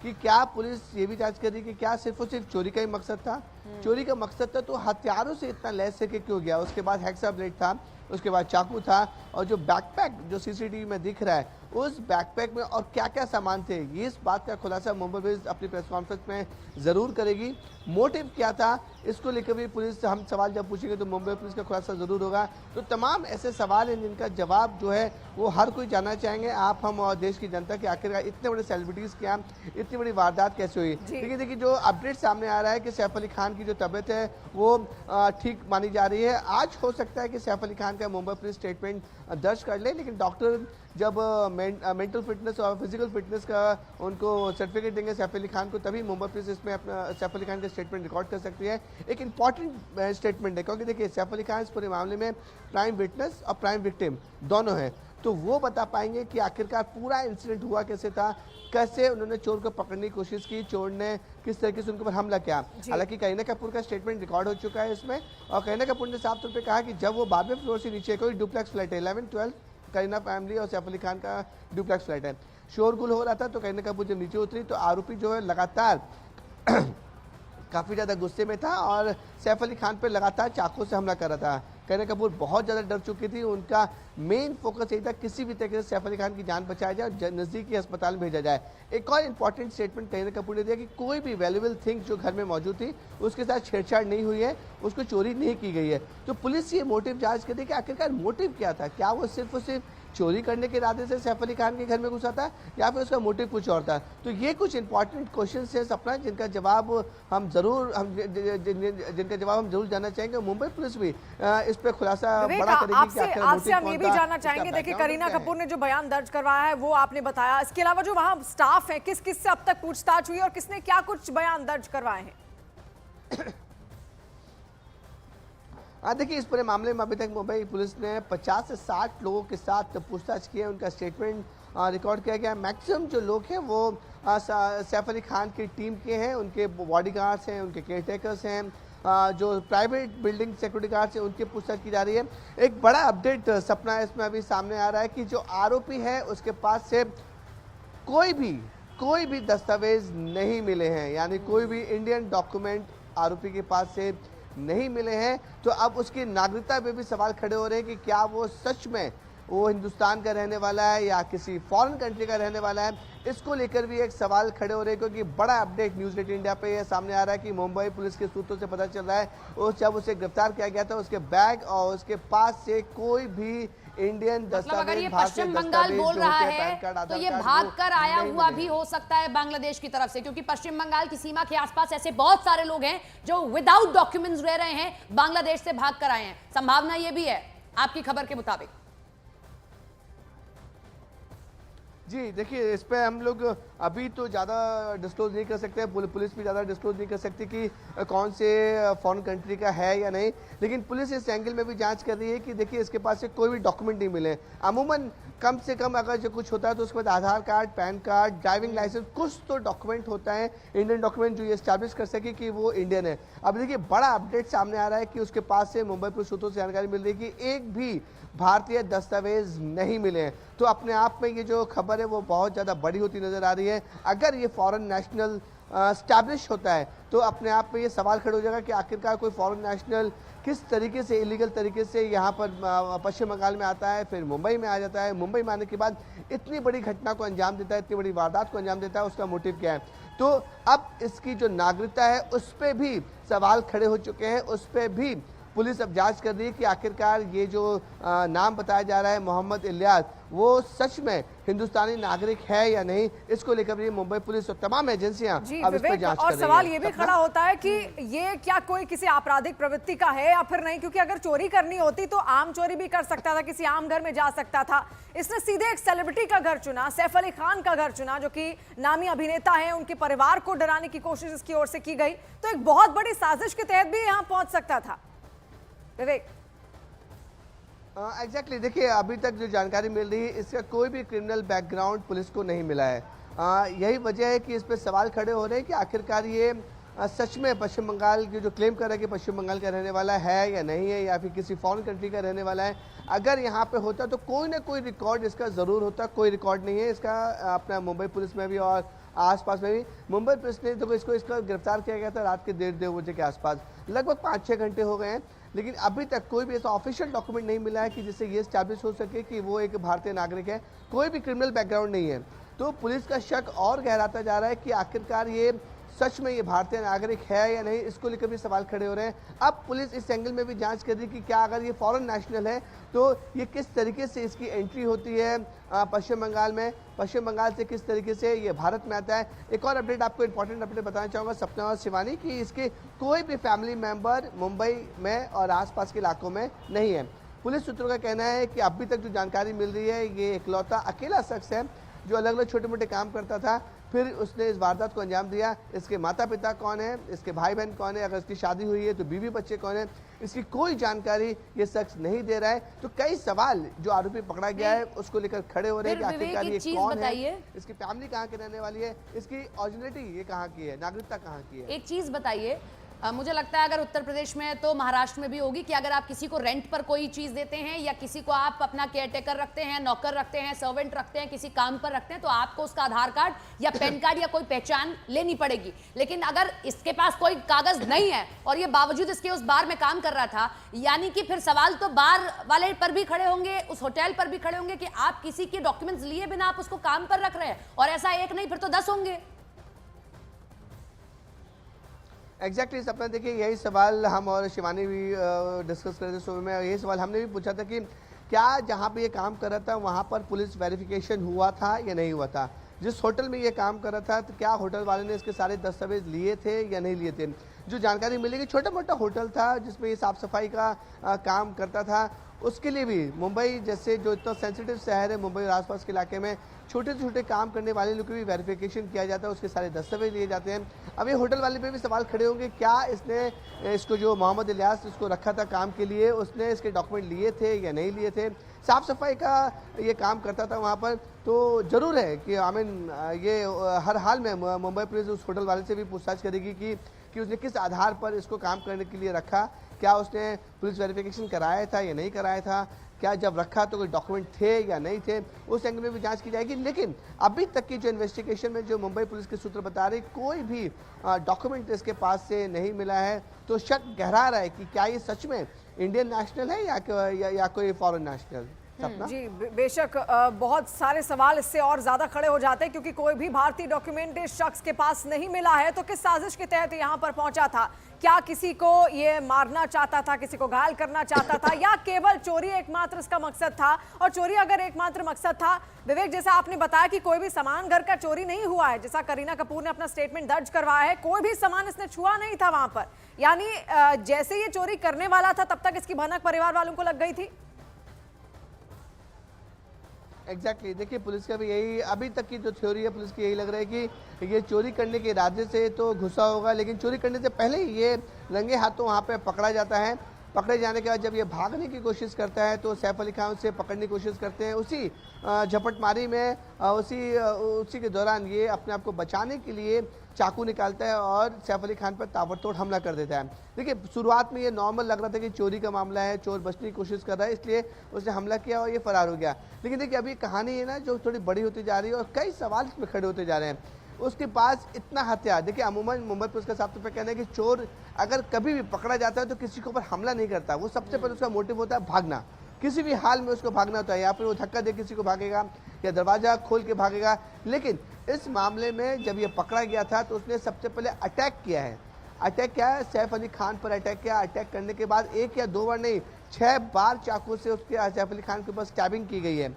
कि क्या पुलिस ये भी जांच कर रही है कि क्या सिर्फ और सिर्फ चोरी का ही मकसद था। चोरी का मकसद था तो हथियारों से इतना लैस करके क्यों गया। उसके बाद हेक्सा ब्लेड था, उसके बाद चाकू था, और जो बैकपैक जो सीसीटीवी में दिख रहा है उस बैकपैक में और क्या क्या सामान थे, ये इस बात का खुलासा मुंबई पुलिस अपनी प्रेस कॉन्फ्रेंस में ज़रूर करेगी। मोटिव क्या था इसको लेकर भी पुलिस से हम सवाल जब पूछेंगे तो मुंबई पुलिस का खुलासा ज़रूर होगा। तो तमाम ऐसे सवाल हैं जिनका जवाब जो है वो हर कोई जानना चाहेंगे, आप, हम और देश की जनता, कि आखिरकार इतने बड़े सेलिब्रिटीज़ के यहाँ इतनी बड़ी वारदात कैसे हुई। लेकिन देखिए जो अपडेट सामने आ रहा है कि सैफ अली खान की जो तबीयत है वो ठीक मानी जा रही है। आज हो सकता है कि सैफ अली खान का मुंबई पुलिस स्टेटमेंट दर्ज कर ले, लेकिन डॉक्टर जब मेंटल फिटनेस और फिजिकल फिटनेस का उनको सर्टिफिकेट देंगे सैफ अली खान को, तभी मुंबई पुलिस इसमें अपना सैफ अली खान का स्टेटमेंट रिकॉर्ड कर सकती है। एक इंपॉर्टेंट स्टेटमेंट है क्योंकि देखिए सैफ अली खान इस पूरे मामले में प्राइम विटनेस और प्राइम विक्टिम दोनों हैं, तो वो बता पाएंगे कि आखिरकार पूरा इंसिडेंट हुआ कैसे था, कैसे उन्होंने चोर को पकड़ने की कोशिश की, चोर ने किस तरीके से उनके ऊपर हमला किया। हालांकि करीना कपूर का स्टेटमेंट रिकॉर्ड हो चुका है इसमें, और करीना कपूर ने साफ तौर पे कहा कि जब वो 12वें फ्लोर से नीचे, कोई डुप्लेक्स फ्लैट है 11-12 करीना फैमिली और सैफ अली खान का डुप्लेक्स फ्लैट है, शोरगुल हो रहा था, तो करीना कपूर जब नीचे उतरी तो आरोपी जो है लगातार काफ़ी ज़्यादा गुस्से में था और सैफ अली खान पर लगातार चाकू से हमला कर रहा था। करीना कपूर बहुत ज़्यादा डर चुकी थी, उनका मेन फोकस यही था किसी भी तरीके से सैफ अली खान की जान बचाया जाए और नज़दीकी अस्पताल में भेजा जाए। एक और इंपॉर्टेंट स्टेटमेंट करीना कपूर ने दिया कि कोई भी वैल्यूएबल थिंग जो घर में मौजूद थी उसके साथ छेड़छाड़ नहीं हुई है, उसको चोरी नहीं की गई है। तो पुलिस ये मोटिव जांच कर रही है कि आखिरकार मोटिव क्या था, क्या वो सिर्फ और सिर्फ चोरी करने के इरादे से सैफ अली खान के घर में घुसा था या फिर उसका मोटिव कुछ और था। तो ये कुछ इंपॉर्टेंट क्वेश्चन है सपना, जिनका जवाब हम जरूर जानना चाहेंगे। मुंबई पुलिस भी इस पे खुलासा बड़ा करेगी कि आपसे हम ये भी जानना चाहेंगे, देखिए करीना कपूर ने जो बयान दर्ज करवाया है वो आपने बताया, इसके अलावा जो वहां स्टाफ है किस किस से अब तक पूछताछ हुई और किसने क्या कुछ बयान दर्ज करवाए हैं? देखिए इस पूरे मामले में अभी तक मुंबई पुलिस ने 50 से 60 लोगों के साथ पूछताछ की है, उनका स्टेटमेंट रिकॉर्ड किया गया। मैक्सिमम जो लोग हैं वो सैफ अली खान की टीम के हैं, उनके बॉडीगार्ड्स हैं, उनके केयरटेकर्स हैं, जो प्राइवेट बिल्डिंग सिक्योरिटी गार्ड्स हैं, उनकी पूछताछ की जा रही है। एक बड़ा अपडेट सपना इसमें अभी सामने आ रहा है कि जो आरोपी है उसके पास से कोई भी दस्तावेज नहीं मिले हैं, यानी कोई भी इंडियन डॉक्यूमेंट आरोपी के पास से नहीं मिले हैं। तो अब उसकी नागरिकता पे भी सवाल खड़े हो रहे हैं कि क्या वो सच में वो हिंदुस्तान का रहने वाला है या किसी फॉरेन कंट्री का रहने वाला है। इसको लेकर भी एक सवाल खड़े हो रहे हैं क्योंकि बड़ा अपडेट न्यूज़ 8 इंडिया पे ये सामने आ रहा है कि मुंबई पुलिस के सूत्रों से पता चल रहा है जब उसे गिरफ्तार किया गया था उसके बैग और उसके पास से कोई भी इंडियन दस्तावेज, अगर ये पश्चिम बंगाल बोल रहा है तो ये भाग कर आया हुआ भी हो सकता है बांग्लादेश की तरफ से, क्योंकि पश्चिम बंगाल की सीमा के आसपास ऐसे बहुत सारे लोग हैं जो विदाउट डॉक्यूमेंट्स रह रहे हैं, बांग्लादेश से भाग कर आए हैं। संभावना ये भी है आपकी खबर के मुताबिक। जी देखिए इस पे हम लोग अभी तो ज़्यादा डिस्क्लोज नहीं कर सकते, पुलिस भी ज़्यादा डिस्क्लोज नहीं कर सकती कि कौन से फॉरेन कंट्री का है या नहीं, लेकिन पुलिस इस एंगल में भी जांच कर रही है कि देखिए इसके पास से कोई भी डॉक्यूमेंट नहीं मिले। अमूमन कम से कम अगर जो कुछ होता है तो उसके बाद Aadhaar card, pan card, driving licence, कुछ तो डॉक्यूमेंट होता है इंडियन डॉक्यूमेंट जो ये एस्टैब्लिश कर सके कि वो इंडियन है। अब देखिए बड़ा अपडेट सामने आ रहा है कि उसके पास से मुंबई पुलिस सूत्रों से जानकारी मिल रही है कि एक भी भारतीय दस्तावेज नहीं मिले हैं। तो अपने आप में ये जो खबर है वो बहुत ज़्यादा बड़ी होती नजर आ रही है। अगर ये फॉरेन नेशनल स्टैब्लिश होता है तो अपने आप में ये सवाल खड़ा हो जाएगा कि आखिरकार कोई फॉरेन नेशनल किस तरीके से इलीगल तरीके से यहाँ पर पश्चिम बंगाल में आता है, फिर मुंबई में आ जाता है, मुंबई में आने के बाद इतनी बड़ी घटना को अंजाम देता है, इतनी बड़ी वारदात को अंजाम देता है, उसका मोटिव क्या है। तो अब इसकी जो नागरिकता है उस पर भी सवाल खड़े हो चुके हैं, उस पर भी पुलिस अब जांच कर रही है कि आखिरकार ये जो नाम बताया जा रहा है मोहम्मद इलियास, वो सच में हिंदुस्तानी नागरिक है या नहीं। इसको लेकर भी मुंबई पुलिस और तमाम एजेंसियां अब इस पर जांच कर रही हैं। और सवाल ये भी खड़ा होता है कि ये क्या कोई किसी आपराधिक प्रवृत्ति का है या फिर नहीं, क्योंकि अगर चोरी करनी होती तो आम चोरी भी कर सकता था, किसी आम घर में जा सकता था। इसने सीधे एक सेलिब्रिटी का घर चुना, सैफ अली खान का घर चुना, जो कि नामी अभिनेता है, उनके परिवार को डराने की कोशिश इसकी ओर से की गई। तो एक बहुत बड़ी साजिश के तहत भी यहाँ पहुंच सकता था। विवेक एग्जैक्टली देखिए अभी तक जो जानकारी मिल रही है इसका कोई भी क्रिमिनल बैकग्राउंड पुलिस को नहीं मिला है। यही वजह है कि इस पर सवाल खड़े हो रहे हैं कि आखिरकार ये सच में पश्चिम बंगाल की जो क्लेम कर रहा है कि पश्चिम बंगाल का रहने वाला है या नहीं है, या फिर किसी फॉरेन कंट्री का रहने वाला है। अगर यहाँ पे होता तो कोई ना कोई रिकॉर्ड इसका ज़रूर होता, कोई रिकॉर्ड नहीं है इसका अपना मुंबई पुलिस में भी और आसपास में भी मुंबई पुलिस ने देखो इसको गिरफ्तार किया गया था रात के 1:30 बजे के आसपास। लगभग 5-6 घंटे हो गए हैं, लेकिन अभी तक कोई भी ऐसा ऑफिशियल डॉक्यूमेंट नहीं मिला है कि जिससे ये स्टैब्लिश हो सके कि वो एक भारतीय नागरिक है। कोई भी क्रिमिनल बैकग्राउंड नहीं है, तो पुलिस का शक और गहराता जा रहा है कि आखिरकार ये सच में ये भारतीय नागरिक है या नहीं, इसको लेकर भी सवाल खड़े हो रहे हैं। अब पुलिस इस एंगल में भी जांच कर रही है कि क्या अगर ये फॉरेन नेशनल है तो ये किस तरीके से इसकी एंट्री होती है पश्चिम बंगाल में, पश्चिम बंगाल से किस तरीके से ये भारत में आता है। एक और अपडेट आपको इंपॉर्टेंट अपडेट बताना चाहूँगा सपना और शिवानी कि इसके कोई भी फैमिली मेम्बर मुंबई में और आसपास के इलाकों में नहीं है। पुलिस सूत्रों का कहना है कि अभी तक जो जानकारी मिल रही है ये इकलौता अकेला शख्स है जो अलग अलग छोटे मोटे काम करता था, फिर उसने इस वारदात को अंजाम दिया। इसके माता पिता कौन है, इसके भाई बहन कौन है, अगर इसकी शादी हुई है तो बीवी बच्चे कौन है, इसकी कोई जानकारी ये शख्स नहीं दे रहा है। तो कई सवाल जो आरोपी पकड़ा गया है उसको लेकर खड़े हो रहे हैं कि आखिरकार ये कौन है, इसकी फैमिली कहाँ की रहने वाली है, इसकी ओरिजिनिटी ये कहाँ की है, नागरिकता कहाँ की है। एक चीज बताइए, मुझे लगता है अगर उत्तर प्रदेश में है तो महाराष्ट्र में भी होगी कि अगर आप किसी को रेंट पर कोई चीज देते हैं या किसी को आप अपना केयरटेकर रखते हैं, नौकर रखते हैं, सर्वेंट रखते हैं, किसी काम पर रखते हैं, तो आपको उसका आधार कार्ड या पैन कार्ड या कोई पहचान लेनी पड़ेगी। लेकिन अगर इसके पास कोई कागज नहीं है और ये बावजूद इसके उस बार में काम कर रहा था, यानी कि फिर सवाल तो बार वाले पर भी खड़े होंगे, उस होटल पर भी खड़े होंगे कि आप किसी के डॉक्यूमेंट्स लिए बिना आप उसको काम पर रख रहे हैं, और ऐसा एक नहीं फिर तो 10 होंगे। एग्जैक्टली सपना, देखिए यही सवाल हम और शिवानी भी डिस्कस कर रहे थे सुबह में। यही सवाल हमने भी पूछा था कि क्या जहाँ पे ये काम कर रहा था वहाँ पर पुलिस वेरिफिकेशन हुआ था या नहीं हुआ था। जिस होटल में ये काम कर रहा था तो क्या होटल वाले ने इसके सारे दस्तावेज लिए थे या नहीं लिए थे। जो जानकारी मिली कि छोटा मोटा होटल था जिसमें ये साफ़ सफाई का काम करता था, उसके लिए भी मुंबई जैसे जो इतना सेंसिटिव शहर है, मुंबई और आसपास के इलाके में छोटे छोटे काम करने वाले लोग की भी वेरिफिकेशन किया जाता है, उसके सारे दस्तावेज लिए जाते हैं। अब ये होटल वाले पे भी सवाल खड़े होंगे, क्या इसने इसको जो मोहम्मद इलियास इसको रखा था काम के लिए, उसने इसके डॉक्यूमेंट लिए थे या नहीं लिए थे। साफ़ सफाई का ये काम करता था वहाँ पर, तो ज़रूर है कि ये हर हाल में मुंबई पुलिस उस होटल वाले से भी पूछताछ करेगी कि उसने किस आधार पर इसको काम करने के लिए रखा, क्या उसने पुलिस वेरिफिकेशन कराया था या नहीं कराया था, क्या जब रखा तो कोई डॉक्यूमेंट थे या नहीं थे, उस एंगल में भी जांच की जाएगी। लेकिन अभी तक की जो इन्वेस्टिगेशन में जो मुंबई पुलिस के सूत्र बता रहे कोई भी डॉक्यूमेंट इसके पास से नहीं मिला है, तो शक गहरा रहा है कि क्या ये सच में इंडियन नेशनल है या कोई फॉरेन नेशनल। जी बेशक बहुत सारे सवाल इससे और ज्यादा खड़े हो जाते हैं क्योंकि कोई भी भारतीय डॉक्यूमेंट इस शख्स के पास नहीं मिला है। तो किस साजिश के तहत यहाँ पर पहुंचा था, क्या किसी को ये मारना चाहता था, किसी को घायल करना चाहता था, या केवल चोरी एकमात्र इसका मकसद था। और चोरी अगर एकमात्र मकसद था, विवेक जैसा आपने बताया कि कोई भी सामान घर का चोरी नहीं हुआ है, जैसा करीना कपूर ने अपना स्टेटमेंट दर्ज करवाया है, कोई भी सामान इसने छुआ नहीं था वहां पर, यानी जैसे ये चोरी करने वाला था तब तक इसकी भनक परिवार वालों को लग गई थी। एग्जैक्टली देखिए पुलिस का भी यही अभी तक की जो थ्योरी है पुलिस की, यही लग रहा है कि ये चोरी करने के इरादे से तो घुसा होगा, लेकिन चोरी करने से पहले ही ये रंगे हाथों वहाँ पे पकड़ा जाता है। पकड़े जाने के बाद जब ये भागने की कोशिश करता है तो सैफ अली खान उसे पकड़ने की कोशिश करते हैं। उसी झपटमारी में उसी के दौरान ये अपने आप को बचाने के लिए चाकू निकालता है और सैफ अली खान पर ताबड़तोड़ हमला कर देता है। देखिए शुरुआत में ये नॉर्मल लग रहा था कि चोरी का मामला है, चोर बचने की कोशिश कर रहा है, इसलिए उसने हमला किया और ये फरार हो गया। लेकिन देखिए अभी कहानी है ना जो थोड़ी बड़ी होती जा रही है और कई सवाल इसमें खड़े होते जा रहे हैं। उसके पास इतना हथियार, देखिए अमूमन मुंबई पुलिस का साफ तौर पर कहना है कि चोर अगर कभी भी पकड़ा जाता है तो किसी के ऊपर हमला नहीं करता, वो सबसे पहले उसका मोटिव होता है भागना, किसी भी हाल में उसको भागना होता है, या फिर वो धक्का दे किसी को भागेगा या दरवाजा खोल के भागेगा। लेकिन इस मामले में जब ये पकड़ा गया था तो उसने सबसे पहले अटैक किया है। अटैक क्या है, सैफ अली खान पर अटैक किया। अटैक करने के बाद 1 या 2 बार नहीं 6 बार चाकू से उसके सैफ अली खान के ऊपर स्टैबिंग की गई है।